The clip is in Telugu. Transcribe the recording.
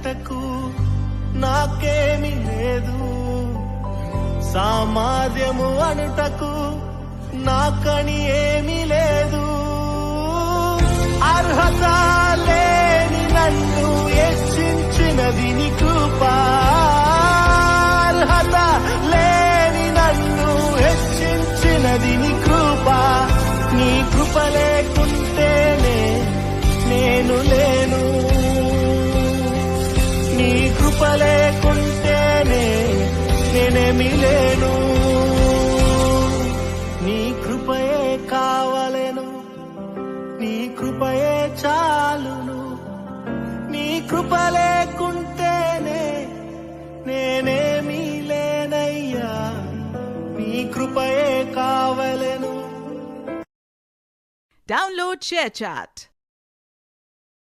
చేయుటకు నాకేమి లేదు, సామాధ్యము అనుటకు నాకని ఏమీ లేదు. అర్హత లేని నన్ను హెచ్చించినది నీ కృప, అర్హత లేని నన్ను హెచ్చించినది నీ కృప. నీ కృప లేకుంటేనే నేను లేను, నీ కృప లేకుంటేనే నేనేమి లేను. నీ కృపయే కావలెను, నీ కృపయే చాలును, నీ కృప లేకుంటేనే నేనేమీ లేనయ్యా, నీ కృపయే కావలెను. Download ShareChat.